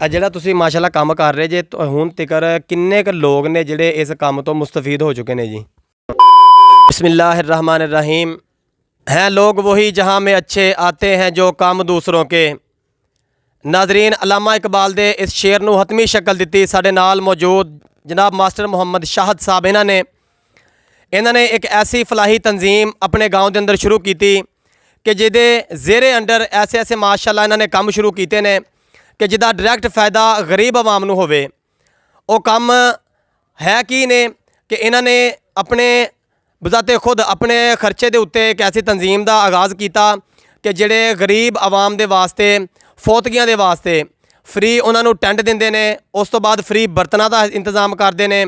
ਜਿਹੜਾ ਤੁਸੀਂ ਮਾਸ਼ਾਅੱਲਾ ਕੰਮ ਕਰ ਰਹੇ ਜੇ ਹੁਣ ਤੱਕ ਕਿੰਨੇ ਕੁ ਲੋਕ ਨੇ ਜਿਹੜੇ ਇਸ ਕੰਮ ਤੋਂ मुस्तफ़ीद हो चुके हैं जी। बिस्मिल्लाहिर्रहमानिर्रहीम। हैं लोग वही जहां में अच्छे आते हैं जो काम दूसरों के। नाजरीन अल्लामा इकबाल दे इस शेर नूं हतमी शक्ल दी साडे नाल मौजूद जनाब मास्टर मुहम्मद शाहद साहब इन्होंने एक ऐसी फलाही तंजीम अपने गाँव के अंदर शुरू की कि जिहदे जेरे अंडर ऐसे ऐसे माशाअल्लाह इन्होंने काम शुरू किए हैं कि जिहदा डायरैक्ट फ़ायदा गरीब आवाम नूं होवे। वो काम है की ने कि इन्होंने अपने बजाते खुद अपने खर्चे के उत्ते एक ऐसी तंजीम का आगाज़ किया कि जिहड़े गरीब आवाम के वास्ते फौतगियां के वास्ते फ्री उन्होंने टेंट देंदे ने, उस तो बाद फ्री बर्तनों का इंतज़ाम करते हैं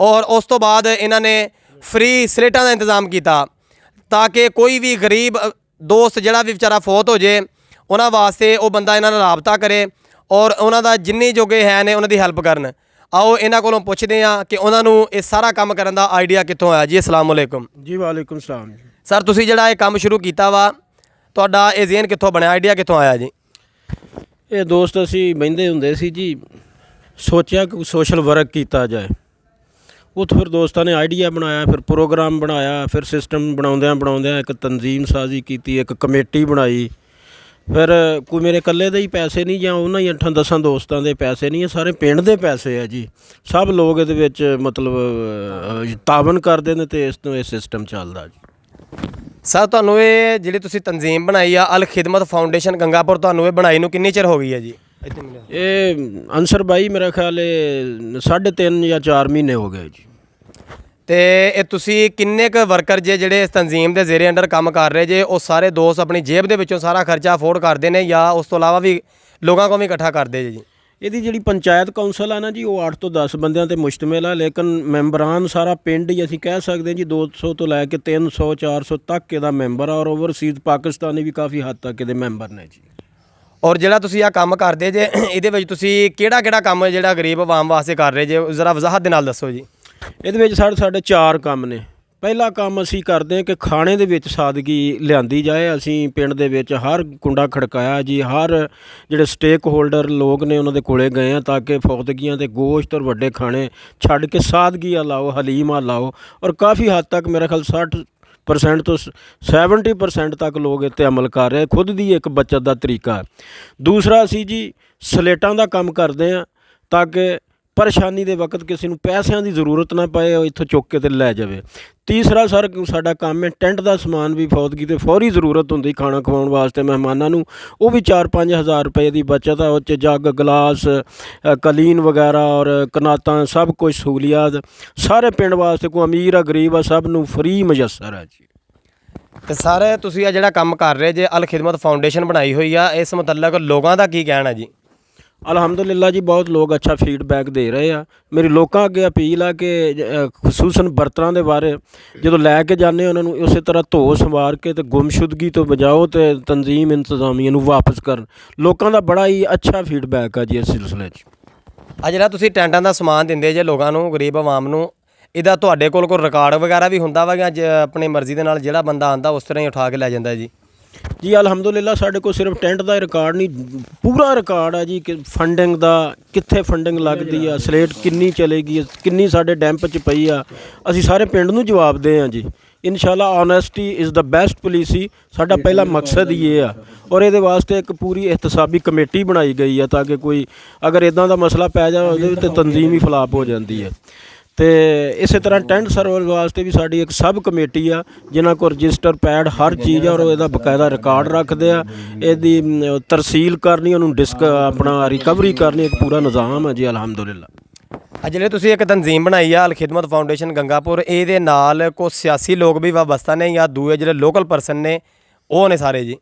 और उस तो बाद इन्होंने फ्री स्लेटां का इंतज़ाम किया ताकि कोई भी गरीब दोस्त जिहड़ा भी बेचारा फौत हो जाए उन्होंने वास्ते वो बंदा इन्हां नाल राबता करे और उन्हों का जिन्नी जोगे है ने उन्हों की हैल्प करन। आओ इन्हां कोलों पुछदे हां कि उन्होंने ये सारा काम करन दा आइडिया कित्थों आया जी। अस्सलाम वालेकुम जी। वालेकुम सलाम जी। सर तुसीं जिहड़ा ये काम शुरू कीता वा तुहाडा ये ज़हन कित्थों बनया, आइडिया कित्थों आया जी? ये दोस्त असी बहिंदे हुंदे सी जी, सोचा कि सोशल वर्क किया जाए। उत्थे फिर दोस्तों ने आइडिया बनाया, फिर प्रोग्राम बनाया, फिर सिस्टम बनाउंदियां एक तंजीम साजी की, एक कमेटी बनाई। फिर कोई मेरे कल्ले दे ही पैसे नहीं या उन्हां ही 8-10 दोस्तों के पैसे नहीं है, सारे पिंड दे पैसे है जी। सब लोग इहदे विच मतलब तावन करदे ने ते इस तो ये सिस्टम चलदा जी। सर तुहानूं ये जिहड़ी तुसीं तंजीम बनाई आ अल खिदमत फाउंडेशन गंगापुर, तुहानूं ये बनाई नूं किन्नी चिर हो गई है जी? ये अंसर भाई मेरा ख्याल है 3.5 या 4 महीने हो गए जी। तो ये तुसी किन्ने क वर्कर जे जिहड़े इस तंजीम के जेरे अंडर काम कर रहे जे वो सारे दोस्त अपनी जेब के विचों सारा खर्चा अफोर्ड करते हैं या उस तो इलावा भी लोगों को भी इकट्ठा करते जी? ਇਹਦੀ ਜਿਹੜੀ ਪੰਚਾਇਤ ਕੌਂਸਲ ਆ ਨਾ ਜੀ ਉਹ 8 ਤੋਂ 10 ਬੰਦਿਆਂ ਤੇ ਮੁਸ਼ਤਮਿਲ ਆ, ਲੇਕਿਨ ਮੈਂਬਰਾਨ ਸਾਰਾ ਪਿੰਡ ਹੀ ਅਸੀਂ ਕਹਿ ਸਕਦੇ ਜੀ 200 ਤੋਂ ਲੈ ਕੇ 300 400 ਤੱਕ ਇਹਦਾ ਮੈਂਬਰ ਆ ਔਰ ਓਵਰਸੀਜ਼ ਪਾਕਿਸਤਾਨੀ ਵੀ ਕਾਫੀ ਹੱਦ ਤੱਕ ਇਹਦੇ ਮੈਂਬਰ ਨੇ ਜੀ। और ਜਿਹੜਾ ਤੁਸੀਂ ਆ ਕੰਮ ਕਰਦੇ ਜੇ ਇਹਦੇ ਵਿੱਚ ਤੁਸੀਂ ਕਿਹੜਾ ਕੰਮ ਜਿਹੜਾ ਗਰੀਬ ਆਵਾਮ ਵਾਸਤੇ ਕਰ ਰਹੇ ਜੇ ਜ਼ਰਾ ਵਜ਼ਾਹਤ ਦੇ ਨਾਲ ਦੱਸੋ ਜੀ। ਇਹਦੇ ਵਿੱਚ ਸਾਡੇ 4 ਕੰਮ ਨੇ। ਪਹਿਲਾ ਕੰਮ ਅਸੀਂ ਕਰਦੇ ਹਾਂ ਕਿ ਖਾਣੇ ਦੇ ਵਿੱਚ ਸਾਦਗੀ ਲਿਆਂਦੀ ਜਾਏ। ਅਸੀਂ ਪਿੰਡ ਦੇ ਵਿੱਚ ਹਰ ਕੁੰਡਾ ਖੜਕਾਇਆ ਜੀ, ਹਰ ਜਿਹੜੇ ਸਟੇਕ ਹੋਲਡਰ ਲੋਕ ਨੇ ਉਹਨਾਂ ਦੇ ਕੋਲੇ ਗਏ ਆ ਤਾਂ ਕਿ ਫੌਤਗੀਆਂ ਦੇ ਗੋਸ਼ਤ ਔਰ ਵੱਡੇ ਖਾਣੇ ਛੱਡ ਕੇ ਸਾਦਗੀਆਂ ਲਾਓ, ਹਲੀਮਾ ਲਾਓ ਔਰ ਕਾਫੀ ਹੱਦ ਤੱਕ ਮੇਰਾ ਖਿਆਲ 60% ਤੋਂ 70% ਤੱਕ ਲੋਕ ਇਹ 'ਤੇ ਅਮਲ ਕਰ ਰਹੇ। ਖੁਦ ਦੀ ਇੱਕ ਬੱਚਤ ਦਾ ਤਰੀਕਾ। ਦੂਸਰਾ ਅਸੀਂ ਜੀ ਸਲੇਟਾਂ ਦਾ ਕੰਮ ਕਰਦੇ ਹਾਂ ਤਾਂ ਕਿ ਪਰੇਸ਼ਾਨੀ ਦੇ ਵਕਤ ਕਿਸੇ ਨੂੰ ਪੈਸਿਆਂ ਦੀ ਜ਼ਰੂਰਤ ਨਾ ਪਏ, ਉਹ ਇੱਥੋਂ ਚੁੱਕ ਕੇ ਤੇ ਲੈ ਜਾਵੇ। ਤੀਸਰਾ ਸਰ ਸਾਡਾ ਕੰਮ ਹੈ ਟੈਂਟ ਦਾ ਸਮਾਨ ਵੀ ਫੌਤਗੀ ਤੇ ਫੌਰੀ ਜ਼ਰੂਰਤ ਹੁੰਦੀ ਖਾਣਾ ਖਵਾਉਣ ਵਾਸਤੇ ਮਹਿਮਾਨਾਂ ਨੂੰ, ਉਹ ਵੀ 4-5 ਹਜ਼ਾਰ ਰੁਪਏ ਦੀ ਬਚਤ ਆ। ਉਹ 'ਚ ਜੱਗ ਗਲਾਸ ਕਲੀਨ ਵਗੈਰਾ ਔਰ ਕਨਾਤਾਂ ਸਭ ਕੁਝ ਸਹੂਲੀਅਤ ਸਾਰੇ ਪਿੰਡ ਵਾਸਤੇ, ਕੋਈ ਅਮੀਰ ਆ ਗਰੀਬ ਆ ਸਭ ਨੂੰ ਫਰੀ ਮੁਯੱਸਰ ਹੈ ਜੀ। ਤੇ ਸਰ ਤੁਸੀਂ ਆ ਜਿਹੜਾ ਕੰਮ ਕਰ ਰਹੇ ਜੇ ਅਲ ਖਿਦਮਤ ਫਾਊਂਡੇਸ਼ਨ ਬਣਾਈ ਹੋਈ ਆ, ਇਸ ਮੁਤਲਕ ਲੋਕਾਂ ਦਾ ਕੀ ਕਹਿਣਾ ਜੀ? ਅਲਹਮਦੁਲਿਲਾ ਜੀ ਬਹੁਤ ਲੋਕ ਅੱਛਾ ਫੀਡਬੈਕ ਦੇ ਰਹੇ ਆ। ਮੇਰੀ ਲੋਕਾਂ ਅੱਗੇ ਅਪੀਲ ਆ ਕਿ ਖਸੂਸਨ ਬਰਤਨਾਂ ਦੇ ਬਾਰੇ ਜਦੋਂ ਲੈ ਕੇ ਜਾਂਦੇ ਉਹਨਾਂ ਨੂੰ ਉਸੇ ਤਰ੍ਹਾਂ ਧੋ ਸੰਵਾਰ ਕੇ ਤੇ ਗੁੰਮਸ਼ੁਦਗੀ ਤੋਂ ਬਚਾਓ ਤੇ ਤਨਜ਼ੀਮ ਇੰਤਜ਼ਾਮੀਆ ਨੂੰ ਵਾਪਸ ਕਰਨ। ਲੋਕਾਂ ਦਾ ਬੜਾ ਹੀ ਅੱਛਾ ਫੀਡਬੈਕ ਆ ਜੀ ਇਸ ਸਿਲਸਿਲੇ 'ਚ। ਆ ਜਿਹੜਾ ਤੁਸੀਂ ਟੈਂਟਾਂ ਦਾ ਸਮਾਨ ਦਿੰਦੇ ਜੇ ਲੋਕਾਂ ਨੂੰ, ਗਰੀਬ ਆਵਾਮ ਨੂੰ, ਇਹਦਾ ਤੁਹਾਡੇ ਕੋਲ ਕੋਈ ਰਿਕਾਰਡ ਵਗੈਰਾ ਵੀ ਹੁੰਦਾ ਵਾ ਜਾਂ ਆਪਣੀ ਮਰਜ਼ੀ ਦੇ ਨਾਲ ਜਿਹੜਾ ਬੰਦਾ ਆਉਂਦਾ ਉਸ ਤਰ੍ਹਾਂ ਹੀ ਉਠਾ ਕੇ ਲੈ ਜਾਂਦਾ ਜੀ? ਜੀ ਅਲਹਮਦੁਲਿਲਾ ਸਾਡੇ ਕੋਲ ਸਿਰਫ ਟੈਂਟ ਦਾ ਰਿਕਾਰਡ ਨਹੀਂ, ਪੂਰਾ ਰਿਕਾਰਡ ਆ ਜੀ ਕਿ ਫੰਡਿੰਗ ਦਾ, ਕਿੱਥੇ ਫੰਡਿੰਗ ਲੱਗਦੀ ਆ, ਸਲੇਟ ਕਿੰਨੀ ਚਲੇਗੀ, ਕਿੰਨੀ ਸਾਡੇ ਡੈਂਪ 'ਚ ਪਈ ਆ। ਅਸੀਂ ਸਾਰੇ ਪਿੰਡ ਨੂੰ ਜਵਾਬ ਦੇ ਹਾਂ ਜੀ। ਇਨਸ਼ਾਅੱਲਾ honesty is the best policy ਸਾਡਾ ਪਹਿਲਾ ਮਕਸਦ ਹੀ ਇਹ ਆ ਔਰ ਇਹਦੇ ਵਾਸਤੇ ਇੱਕ ਪੂਰੀ ਇਹਤਸਾਬੀ ਕਮੇਟੀ ਬਣਾਈ ਗਈ ਆ ਤਾਂ ਕਿ ਕੋਈ ਅਗਰ ਇੱਦਾਂ ਦਾ ਮਸਲਾ ਪੈ ਜਾਵੇ ਉਹਦੇ ਵਿੱਚ ਤਨਜ਼ੀਮ ਹੀ ਫਲਾਪ ਹੋ ਜਾਂਦੀ ਹੈ। ਤੇ ਇਸੇ ਤਰ੍ਹਾਂ ਟੈਂਟ ਸਰਵਰ ਵਾਸਤੇ ਵੀ ਸਾਡੀ ਇੱਕ ਸਬ ਕਮੇਟੀ ਆ ਜਿਨ੍ਹਾਂ ਕੋਲ ਰਜਿਸਟਰ ਪੈਡ ਹਰ ਚੀਜ਼ ਆ ਔਰ ਇਹਦਾ ਬਕਾਇਦਾ ਰਿਕਾਰਡ ਰੱਖਦੇ ਆ। ਇਹਦੀ ਤਰਸੀਲ ਕਰਨੀ, ਉਹਨੂੰ ਆਪਣਾ ਰਿਕਵਰੀ ਕਰਨੀ, ਇੱਕ ਪੂਰਾ ਨਿਜ਼ਾਮ ਹੈ ਜੀ ਅਲਹਮਦੁਲਿਲਾ। ਜਿਹੜੇ ਤੁਸੀਂ ਇੱਕ ਤਨਜ਼ੀਮ ਬਣਾਈ ਆ ਅਲ ਖਿਦਮਤ ਫਾਊਂਡੇਸ਼ਨ ਗੰਗਾਪੁਰ, ਇਹਦੇ ਨਾਲ ਕੋਈ ਸਿਆਸੀ ਲੋਕ ਵੀ ਵਾਬਸਤਾ ਨੇ ਜਾਂ ਦੂਏ ਜਿਹੜੇ ਲੋਕਲ ਪਰਸਨ ਨੇ ਉਹ ਨੇ ਸਾਰੇ ਜੀ?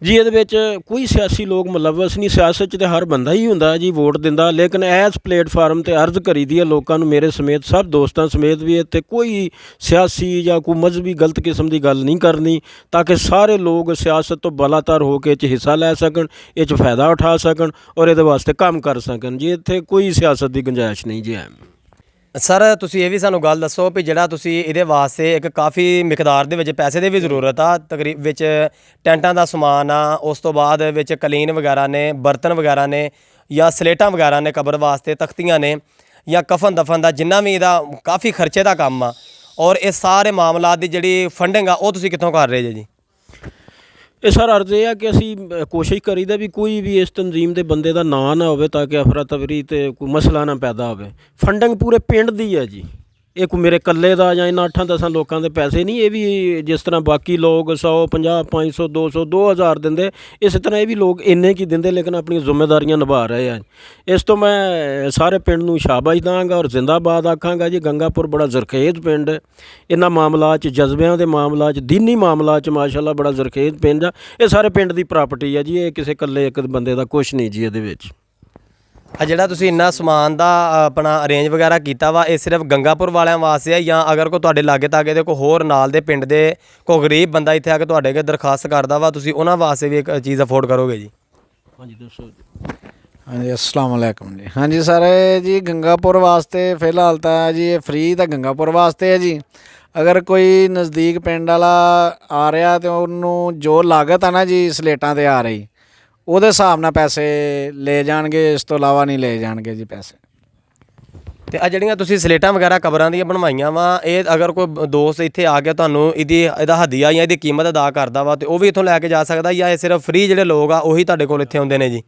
ਜੀ ਇਹਦੇ ਵਿੱਚ ਕੋਈ ਸਿਆਸੀ ਲੋਕ ਮੁਲਵਸ ਨਹੀਂ। ਸਿਆਸਤ 'ਚ ਤਾਂ ਹਰ ਬੰਦਾ ਹੀ ਹੁੰਦਾ ਜੀ, ਵੋਟ ਦਿੰਦਾ, ਲੇਕਿਨ ਇਸ ਪਲੇਟਫਾਰਮ 'ਤੇ ਅਰਜ਼ ਕਰੀ ਦੀ ਹੈ ਲੋਕਾਂ ਨੂੰ, ਮੇਰੇ ਸਮੇਤ ਸਭ ਦੋਸਤਾਂ ਸਮੇਤ ਵੀ, ਇੱਥੇ ਕੋਈ ਸਿਆਸੀ ਜਾਂ ਕੋਈ ਮਜ਼ਹਬੀ ਗਲਤ ਕਿਸਮ ਦੀ ਗੱਲ ਨਹੀਂ ਕਰਨੀ ਤਾਂ ਕਿ ਸਾਰੇ ਲੋਕ ਸਿਆਸਤ ਤੋਂ ਬਲਾਤਰ ਹੋ ਕੇ ਇਹ 'ਚ ਹਿੱਸਾ ਲੈ ਸਕਣ, ਇਹ 'ਚ फ़ायदा ਉਠਾ ਸਕਣ ਔਰ ਇਹਦੇ ਵਾਸਤੇ ਕੰਮ ਕਰ ਸਕਣ ਜੀ। ਇੱਥੇ ਕੋਈ ਸਿਆਸਤ ਦੀ ਗੁੰਜਾਇਸ਼ ਨਹੀਂ ਜੀ ਹੈ। सर तुसी ये भी सानू गल दसो भी जिहड़ा तुसी इहदे वास्ते एक काफ़ी मिकदार दे विच पैसे दी भी जरूरत आ, तकरीब विच टेंटां दा समान आ, उस तो बाद विच कलीन वगैरह ने, बर्तन वगैरह ने ਜਾਂ ਸਲੇਟਾਂ ਵਗੈਰਾ ਨੇ ਕਬਰ ਵਾਸਤੇ, ਤਖਤੀਆਂ ਨੇ ਜਾਂ ਕਫਨ ਦਫਨ ਦਾ, ਜਿੰਨਾ ਵੀ ਇਹਦਾ ਕਾਫੀ ਖਰਚੇ ਦਾ ਕੰਮ ਆ, ਔਰ ਇਹ ਸਾਰੇ ਮਾਮਲਾਤ ਦੀ ਜਿਹੜੀ ਫੰਡਿੰਗ ਆ ਉਹ ਤੁਸੀਂ ਕਿੱਥੋਂ ਕਰ ਰਹੇ ਜੇ ਜੀ? ਇਹ ਸਰ ਅਰਜ਼ ਇਹ ਆ ਕਿ ਅਸੀਂ ਕੋਸ਼ਿਸ਼ ਕਰੀਦਾ ਵੀ ਕੋਈ ਵੀ ਇਸ ਤਨਜ਼ੀਮ ਦੇ ਬੰਦੇ ਦਾ ਨਾਂ ਨਾ ਹੋਵੇ ਤਾਂ ਕਿ ਅਫਰਾ ਤਫਰੀ ਤੇ ਕੋਈ ਮਸਲਾ ਨਾ ਪੈਦਾ ਹੋਵੇ। ਫੰਡਿੰਗ ਪੂਰੇ ਪਿੰਡ ਦੀ ਹੈ ਜੀ, ਇਹ ਕੋਈ ਮੇਰੇ ਇਕੱਲੇ ਦਾ ਜਾਂ ਇਹਨਾਂ 8-10 ਲੋਕਾਂ ਦੇ ਪੈਸੇ ਨਹੀਂ। ਇਹ ਵੀ ਜਿਸ ਤਰ੍ਹਾਂ ਬਾਕੀ ਲੋਕ 100, 50, 500, 200, 2000 ਦਿੰਦੇ, ਇਸੇ ਤਰ੍ਹਾਂ ਇਹ ਵੀ ਲੋਕ ਇੰਨੇ ਕੀ ਦਿੰਦੇ ਲੇਕਿਨ ਆਪਣੀਆਂ ਜ਼ਿੰਮੇਵਾਰੀਆਂ ਨਿਭਾ ਰਹੇ ਆ। ਇਸ ਤੋਂ ਮੈਂ ਸਾਰੇ ਪਿੰਡ ਨੂੰ ਸ਼ਾਬਾਸ਼ ਦਾਂਗਾ ਔਰ ਜ਼ਿੰਦਾਬਾਦ ਆਖਾਂਗਾ ਜੀ। ਗੰਗਾਪੁਰ ਬੜਾ ਜ਼ਰਖੇਜ਼ ਪਿੰਡ, ਇਹਨਾਂ ਮਾਮਲਾਂ 'ਚ, ਜਜ਼ਬਿਆਂ ਦੇ ਮਾਮਲਾਂ 'ਚ, ਦੀਨੀ ਮਾਮਲਾਂ 'ਚ ਮਾਸ਼ਾਅੱਲਾ ਬੜਾ ਜ਼ਰਖੇਜ਼ ਪਿੰਡ ਆ। ਇਹ ਸਾਰੇ ਪਿੰਡ ਦੀ ਪ੍ਰਾਪਰਟੀ ਆ ਜੀ, ਇਹ ਕਿਸੇ ਇਕੱਲੇ ਇੱਕ ਬੰਦੇ ਦਾ ਕੁਛ ਨਹੀਂ ਜੀ ਇਹਦੇ ਵਿੱਚ। ਆ ਜਿਹੜਾ ਤੁਸੀਂ ਇੰਨਾ ਸਮਾਨ ਦਾ ਆਪਣਾ ਅਰੇਂਜ ਵਗੈਰਾ ਕੀਤਾ ਵਾ, ਇਹ ਸਿਰਫ ਗੰਗਾਪੁਰ ਵਾਲਿਆਂ ਵਾਸਤੇ ਹੈ ਜਾਂ ਅਗਰ ਕੋਈ ਤੁਹਾਡੇ ਲਾਗੇ ਤਾਗੇ ਦੇ ਕੋਈ ਹੋਰ ਨਾਲ ਦੇ ਪਿੰਡ ਦੇ ਕੋਈ ਗਰੀਬ ਬੰਦਾ ਇੱਥੇ ਆ ਕੇ ਤੁਹਾਡੇ ਅੱਗੇ ਦਰਖਾਸਤ ਕਰਦਾ ਵਾ, ਤੁਸੀਂ ਉਹਨਾਂ ਵਾਸਤੇ ਵੀ ਇੱਕ ਚੀਜ਼ ਅਫੋਰਡ ਕਰੋਗੇ ਜੀ? ਹਾਂਜੀ ਦੱਸੋ ਜੀ। ਹਾਂਜੀ अस्सलाम वालेकुम जी। हाँ जी सर, जी गंगापुर वास्ते फ़िलहाल तो जी ये फ्री तो गंगापुर वास्ते है जी। अगर कोई नज़दीक पिंड वाला आ रहा तो उन्होंने जो लागत है ना जी स्लेटां ते आ रही, ਉਹਦੇ ਹਿਸਾਬ ਨਾਲ ਪੈਸੇ ਲੈ ਜਾਣਗੇ, ਇਸ ਤੋਂ ਇਲਾਵਾ ਨਹੀਂ ਲੈ ਜਾਣਗੇ ਜੀ ਪੈਸੇ। ਤੇ ਆ ਜਿਹੜੀਆਂ ਤੁਸੀਂ ਸਲੇਟਾਂ ਵਗੈਰਾ ਕਬਰਾਂ ਦੀਆਂ ਬਣਵਾਈਆਂ ਵਾ, ਇਹ ਅਗਰ ਕੋਈ ਦੋਸਤ ਇੱਥੇ ਆ ਗਿਆ ਤੁਹਾਨੂੰ ਇਹਦਾ ਹਦੀਆ ਜਾਂ ਇਹਦੀ ਕੀਮਤ ਅਦਾ ਕਰਦਾ ਵਾ, ਤੇ ਉਹ ਵੀ ਇੱਥੋਂ ਲੈ ਕੇ ਜਾ ਸਕਦਾ ਜਾਂ ਇਹ ਸਿਰਫ ਫ੍ਰੀ ਜਿਹੜੇ ਲੋਕ ਆ ਉਹੀ ਤੁਹਾਡੇ ਕੋਲ ਇੱਥੇ ਆਉਂਦੇ ਨੇ ਜੀ?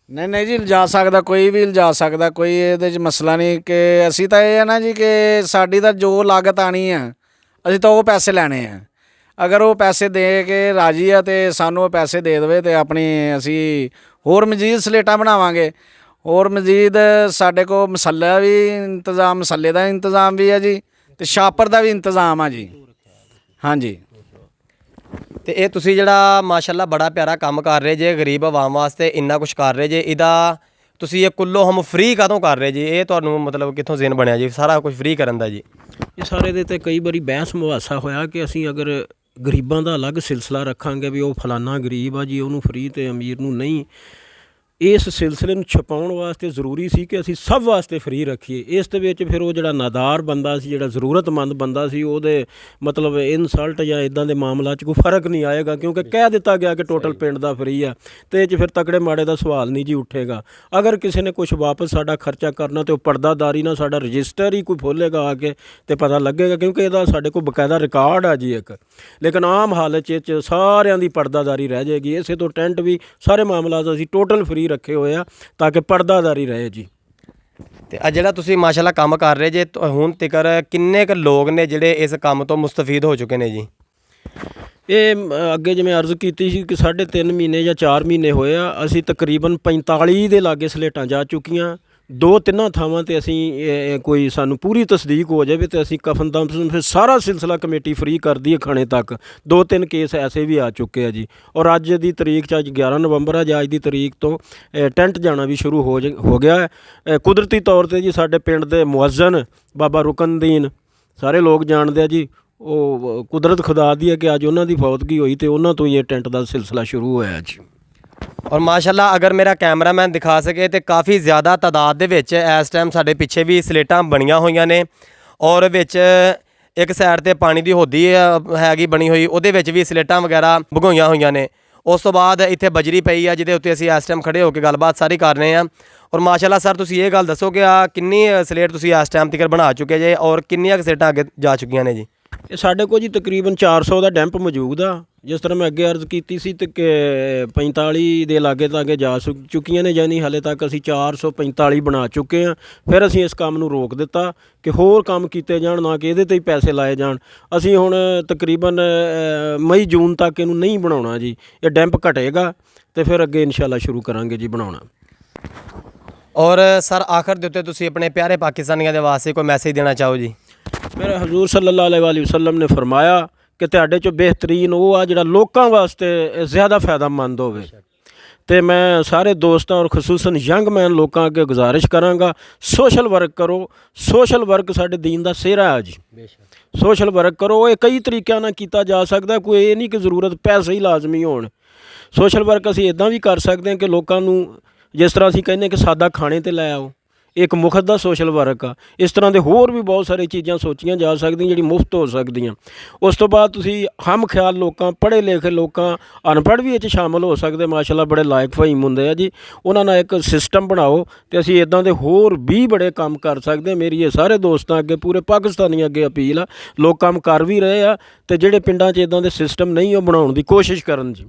ਨਹੀਂ ਨਹੀਂ ਜੀ, ਲਿਜਾ ਸਕਦਾ, ਕੋਈ ਵੀ ਲਿਜਾ ਸਕਦਾ, ਕੋਈ ਇਹਦੇ 'ਚ ਮਸਲਾ ਨਹੀਂ। ਕਿ ਅਸੀਂ ਤਾਂ ਇਹ ਹੈ ਨਾ ਜੀ ਕਿ ਸਾਡੀ ਤਾਂ ਜੋ ਲਾਗਤ ਆਣੀ ਆ ਅਸੀਂ ਤਾਂ ਉਹ ਪੈਸੇ ਲੈਣੇ ਆ। ਅਗਰ ਉਹ ਪੈਸੇ ਦੇ ਕੇ ਰਾਜੀ ਆ ਤੇ ਸਾਨੂੰ ਉਹ ਪੈਸੇ ਦੇ ਦੇਵੇ ਤੇ ਆਪਣੀ ਅਸੀਂ ਹੋਰ ਮਜ਼ੀਦ ਸਲੇਟਾਂ ਬਣਾਵਾਂਗੇ। ਹੋਰ ਮਜ਼ੀਦ ਸਾਡੇ ਕੋਲ ਮਸਾਲਾ ਵੀ ਇੰਤਜ਼ਾਮ, ਮਸਾਲੇ ਦਾ ਇੰਤਜ਼ਾਮ ਵੀ ਹੈ ਜੀ ਤੇ ਸ਼ਾਪਰ ਦਾ ਵੀ ਇੰਤਜ਼ਾਮ ਆ ਜੀ। ਹਾਂਜੀ। ਤੇ ਇਹ ਤੁਸੀਂ ਜਿਹੜਾ ਮਾਸ਼ਾਅੱਲਾ ਬੜਾ ਪਿਆਰਾ ਕੰਮ ਕਰ ਰਹੇ ਜੇ, ਗਰੀਬ ਆਵਾਮ ਵਾਸਤੇ ਇੰਨਾ ਕੁਝ ਕਰ ਰਹੇ ਜੇ, ਇਹਦਾ ਤੁਸੀਂ ਇਹ ਕੁੱਲੋ ਹਮ ਫ੍ਰੀ ਕਦੋਂ ਕਰ ਰਹੇ ਜੀ? ਇਹ ਤੁਹਾਨੂੰ ਮਤਲਬ ਕਿੱਥੋਂ ਜ਼ਿਹਨ ਬਣਿਆ ਜੀ ਸਾਰਾ ਕੁਝ ਫ੍ਰੀ ਕਰਨ ਦਾ ਜੀ? ਇਹ ਸਾਰੇ ਦੇ ਤੇ ਕਈ ਵਾਰੀ ਬਹਿਸ ਮੁਹਾਸਾ ਹੋਇਆ ਕਿ ਅਸੀਂ ਅਗਰ ਗਰੀਬਾਂ ਦਾ ਅਲੱਗ ਸਿਲਸਿਲਾ ਰੱਖਾਂਗੇ ਵੀ ਉਹ ਫਲਾਨਾ ਗਰੀਬ ਆ ਜੀ ਉਹਨੂੰ ਫ੍ਰੀ ਤੇ ਅਮੀਰ ਨੂੰ ਨਹੀਂ। ਇਸ ਸਿਲਸਿਲੇ ਨੂੰ ਛਪਾਉਣ ਵਾਸਤੇ ਜ਼ਰੂਰੀ ਸੀ ਕਿ ਅਸੀਂ ਸਭ ਵਾਸਤੇ ਫ੍ਰੀ ਰੱਖੀਏ। ਇਸ ਦੇ ਵਿੱਚ ਫਿਰ ਉਹ ਜਿਹੜਾ ਨਾਦਾਰ ਬੰਦਾ ਸੀ, ਜਿਹੜਾ ਜ਼ਰੂਰਤਮੰਦ ਬੰਦਾ ਸੀ, ਉਹਦੇ ਮਤਲਬ ਇਨਸਲਟ ਜਾਂ ਇਦਾਂ ਦੇ ਮਾਮਲਾ 'ਚ ਕੋਈ ਫਰਕ ਨਹੀਂ ਆਏਗਾ ਕਿਉਂਕਿ ਕਹਿ ਦਿੱਤਾ ਗਿਆ ਕਿ ਟੋਟਲ ਪਿੰਡ ਦਾ ਫ੍ਰੀ ਆ, ਤੇ ਇਹ 'ਚ ਫਿਰ ਤਕੜੇ ਮਾੜੇ ਦਾ ਸਵਾਲ ਨਹੀਂ ਜੀ ਉੱਠੇਗਾ। ਅਗਰ ਕਿਸੇ ਨੇ ਕੁਝ ਵਾਪਸ ਸਾਡਾ ਖਰਚਾ ਕਰਨਾ ਤੇ ਉਹ ਪਰਦਾਦਾਰੀ ਨਾਲ ਸਾਡਾ ਰਜਿਸਟਰ ਹੀ ਕੋਈ ਖੋਲ੍ਹੇਗਾ ਆ ਕੇ ਤੇ ਪਤਾ ਲੱਗੇਗਾ, ਕਿਉਂਕਿ ਇਹਦਾ ਸਾਡੇ ਕੋਲ ਬਕਾਇਦਾ ਰਿਕਾਰਡ ਆ ਜੀ ਇੱਕ। ਲੇਕਿਨ ਆਮ ਹਾਲਤ 'ਚ ਸਾਰਿਆਂ ਦੀ ਪਰਦਾਦਾਰੀ ਰਹਿ ਜਾਏਗੀ। ਇਸੇ ਤੋਂ ਟੈਂਟ ਵੀ ਸਾਰੇ ਮਾਮਲਾਤ ਅਸੀਂ ਟੋਟਲ ਫ੍ਰੀ ਰੱਖੇ ਹੋਏ ਆ ਤਾਂ ਕਿ ਪਰਦਾਦਾਰੀ ਰਹੇ ਜੀ। ਤੇ ਆ ਜਿਹੜਾ ਤੁਸੀਂ ਮਾਸ਼ਾਅੱਲਾ ਕੰਮ ਕਰ ਰਹੇ ਜੇ, ਹੁਣ ਤੱਕ ਕਿੰਨੇ ਕੁ ਲੋਕ ਨੇ ਜਿਹੜੇ ਇਸ ਕੰਮ ਤੋਂ ਮੁਸਤਫੀਦ ਹੋ ਚੁੱਕੇ ਨੇ ਜੀ? ਇਹ ਅੱਗੇ ਜਿਵੇਂ ਅਰਜ਼ ਕੀਤੀ ਸੀ ਕਿ 3.5 ਮਹੀਨੇ ਜਾਂ 4 ਮਹੀਨੇ ਹੋਏ ਆ, ਅਸੀਂ ਤਕਰੀਬਨ 45 ਦੇ ਲਾਗੇ ਸਲੇਟਾਂ ਜਾ ਚੁੱਕੀਆਂ। 2-3 ਥਾਵਾਂ ਤੇ ਅਸੀਂ ਕੋਈ ਸਾਨੂੰ ਪੂਰੀ ਤਸਦੀਕ ਹੋ ਜਾਵੇ ਤੇ ਅਸੀਂ ਕਫਨ ਦਫਨ ਫਿਰ ਸਾਰਾ ਸਿਲਸਿਲਾ ਕਮੇਟੀ ਫ੍ਰੀ ਕਰਦੀ ਹੈ ਖਾਣੇ ਤੱਕ। 2-3 ਕੇਸ ਐਸੇ ਵੀ ਆ ਚੁੱਕੇ ਆ ਜੀ। ਔਰ ਅੱਜ ਦੀ ਤਰੀਕ 'ਚ ਅੱਜ 11 ਨਵੰਬਰ ਆ ਜੀ, ਅੱਜ ਦੀ ਤਰੀਕ ਤੋਂ ਟੈਂਟ ਜਾਣਾ ਵੀ ਸ਼ੁਰੂ ਹੋ ਗਿਆ ਹੈ। ਕੁਦਰਤੀ ਤੌਰ 'ਤੇ ਜੀ ਸਾਡੇ ਪਿੰਡ ਦੇ ਮੁਅੱਜ਼ਨ ਬਾਬਾ ਰੁਕਨਦੀਨ ਸਾਰੇ ਲੋਕ ਜਾਣਦੇ ਆ ਜੀ, ਉਹ ਕੁਦਰਤ ਖੁਦਾ ਦੀ ਹੈ ਕਿ ਅੱਜ ਉਹਨਾਂ ਦੀ ਫੌਤਗੀ ਹੋਈ ਤੇ ਉਹਨਾਂ ਤੋਂ ਹੀ ਇਹ ਟੈਂਟ ਦਾ ਸਿਲਸਿਲਾ ਸ਼ੁਰੂ ਹੋਇਆ ਜੀ। ਔਰ ਮਾਸ਼ਾਅੱਲਾ ਅਗਰ ਮੇਰਾ ਕੈਮਰਾਮੈਨ ਦਿਖਾ ਸਕੇ ਤੇ ਕਾਫੀ ਜ਼ਿਆਦਾ ਤਾਦਾਦ ਦੇ ਵਿੱਚ ਇਸ ਟਾਈਮ ਸਾਡੇ ਪਿੱਛੇ ਵੀ ਸਲੇਟਾਂ ਬਣੀਆਂ ਹੋਈਆਂ ਨੇ, ਔਰ ਵਿੱਚ ਇੱਕ ਸਾਈਡ ਤੇ ਪਾਣੀ ਦੀ ਹੋਦੀ ਹੈਗੀ ਬਣੀ ਹੋਈ, ਉਹਦੇ ਵਿੱਚ ਵੀ ਸਲੇਟਾਂ ਵਗੈਰਾ ਭਗੋਈਆਂ ਹੋਈਆਂ ਨੇ। ਉਸ ਤੋਂ ਬਾਅਦ ਇੱਥੇ ਬਜਰੀ ਪਈ ਆ ਜਿਹਦੇ ਉੱਤੇ ਅਸੀਂ ਇਸ ਟਾਈਮ ਖੜੇ ਹੋ ਕੇ ਗੱਲਬਾਤ ਸਾਰੀ ਕਰ ਰਹੇ ਹਾਂ। ਔਰ ਮਾਸ਼ਾਅੱਲਾ ਸਰ ਤੁਸੀਂ ਇਹ ਗੱਲ ਦੱਸੋ ਕਿ ਆ ਕਿੰਨੀ ਸਲੇਟ ਤੁਸੀਂ ਇਸ ਟਾਈਮ ਤੱਕ ਬਣਾ ਚੁੱਕੇ ਜੇ ਔਰ ਕਿੰਨੀਆਂ ਸਲੇਟਾਂ ਅੱਗੇ ਜਾ ਚੁੱਕੀਆਂ ਨੇ ਜੀ? ਇਹ ਸਾਡੇ ਕੋਲ ਜੀ ਤਕਰੀਬਨ 400 ਦਾ ਡੈਂਪ ਮੌਜੂਦ ਆ। ਜਿਸ ਤਰ੍ਹਾਂ ਮੈਂ ਅੱਗੇ ਅਰਜ਼ ਕੀਤੀ ਸੀ ਤੇ ਕਿ 45 ਦੇ ਲਾਗੇ ਤਾਗੇ ਜਾ ਚੁੱਕੀਆਂ ਨੇ, ਯਾਨੀ ਹਾਲੇ ਤੱਕ ਅਸੀਂ 445 ਬਣਾ ਚੁੱਕੇ ਹਾਂ। ਫਿਰ ਅਸੀਂ ਇਸ ਕੰਮ ਨੂੰ ਰੋਕ ਦਿੱਤਾ ਕਿ ਹੋਰ ਕੰਮ ਕੀਤੇ ਜਾਣ, ਨਾ ਕਿ ਇਹਦੇ 'ਤੇ ਹੀ ਪੈਸੇ ਲਾਏ ਜਾਣ। ਅਸੀਂ ਹੁਣ ਤਕਰੀਬਨ ਮਈ ਜੂਨ ਤੱਕ ਇਹਨੂੰ ਨਹੀਂ ਬਣਾਉਣਾ ਜੀ। ਇਹ ਡੈਂਪ ਘਟੇਗਾ ਤੇ ਫਿਰ ਅੱਗੇ ਇਨਸ਼ਾਅੱਲਾ ਸ਼ੁਰੂ ਕਰਾਂਗੇ ਜੀ ਬਣਾਉਣਾ। ਔਰ ਸਰ ਆਖਰ ਦੇ ਉੱਤੇ ਤੁਸੀਂ ਆਪਣੇ ਪਿਆਰੇ ਪਾਕਿਸਤਾਨੀਆਂ ਦੇ ਵਾਸਤੇ ਕੋਈ ਮੈਸੇਜ ਦੇਣਾ ਚਾਹੋ ਜੀ? ਮੇਰੇ ਹਜ਼ੂਰ ਸੱਲੱਲਾਹੁ ਅਲੈਹਿ ਵਸੱਲਮ ਨੇ ਫਰਮਾਇਆ ਕਿ ਤੁਹਾਡੇ 'ਚੋਂ ਬਿਹਤਰੀਨ ਉਹ ਆ ਜਿਹੜਾ ਲੋਕਾਂ ਵਾਸਤੇ ਜ਼ਿਆਦਾ ਫਾਇਦਾਮੰਦ ਹੋਵੇ। ਤੇ ਮੈਂ ਸਾਰੇ ਦੋਸਤਾਂ ਔਰ ਖਸੂਸਨ ਯੰਗ ਮੈਨ ਲੋਕਾਂ ਅੱਗੇ ਗੁਜ਼ਾਰਿਸ਼ ਕਰਾਂਗਾ, ਸੋਸ਼ਲ ਵਰਕ ਕਰੋ। ਸੋਸ਼ਲ ਵਰਕ ਸਾਡੇ ਦੀਨ ਦਾ ਸਿਹਰਾ ਹੈ ਜੀ। ਸੋਸ਼ਲ ਵਰਕ ਕਰੋ। ਇਹ ਕਈ ਤਰੀਕਿਆਂ ਨਾਲ ਕੀਤਾ ਜਾ ਸਕਦਾ, ਕੋਈ ਇਹ ਨਹੀਂ ਕਿ ਜ਼ਰੂਰਤ ਪੈਸੇ ਹੀ ਲਾਜ਼ਮੀ ਹੋਣ। ਸੋਸ਼ਲ ਵਰਕ ਅਸੀਂ ਇੱਦਾਂ ਵੀ ਕਰ ਸਕਦੇ ਹਾਂ ਕਿ ਲੋਕਾਂ ਨੂੰ, ਜਿਸ ਤਰ੍ਹਾਂ ਅਸੀਂ ਕਹਿੰਦੇ ਕਿ ਸਾਦਾ ਖਾਣੇ 'ਤੇ ਲੈ ਆਓ, ਇੱਕ ਮੁਫਤ ਦਾ ਸੋਸ਼ਲ ਵਰਕ ਆ। ਇਸ ਤਰ੍ਹਾਂ ਦੇ ਹੋਰ ਵੀ ਬਹੁਤ ਸਾਰੀ ਚੀਜ਼ਾਂ ਸੋਚੀਆਂ ਜਾ ਸਕਦੀਆਂ ਜਿਹੜੀ ਮੁਫਤ ਹੋ ਸਕਦੀਆਂ। ਉਸ ਤੋਂ ਬਾਅਦ ਤੁਸੀਂ ਹਮ ਖਿਆਲ ਲੋਕਾਂ, ਪੜ੍ਹੇ ਲਿਖੇ ਲੋਕਾਂ, ਅਨਪੜ੍ਹ ਵੀ ਇਹ 'ਚ ਸ਼ਾਮਲ ਹੋ ਸਕਦੇ, ਮਾਸ਼ਾਅੱਲਾ ਬੜੇ ਲਾਇਕ ਫਹੀਮ ਹੁੰਦੇ ਆ ਜੀ। ਉਹਨਾਂ ਨਾਲ ਇੱਕ ਸਿਸਟਮ ਬਣਾਓ ਅਤੇ ਅਸੀਂ ਇੱਦਾਂ ਦੇ ਹੋਰ ਵੀ ਬੜੇ ਕੰਮ ਕਰ ਸਕਦੇ। ਮੇਰੀ ਇਹ ਸਾਰੇ ਦੋਸਤਾਂ ਅੱਗੇ, ਪੂਰੇ ਪਾਕਿਸਤਾਨੀ ਅੱਗੇ ਅਪੀਲ ਆ, ਲੋਕ ਕੰਮ ਕਰ ਵੀ ਰਹੇ ਆ ਅਤੇ ਜਿਹੜੇ ਪਿੰਡਾਂ 'ਚ ਇੱਦਾਂ ਦੇ ਸਿਸਟਮ ਨਹੀਂ ਉਹ ਬਣਾਉਣ ਦੀ ਕੋਸ਼ਿਸ਼ ਕਰਨ ਜੀ।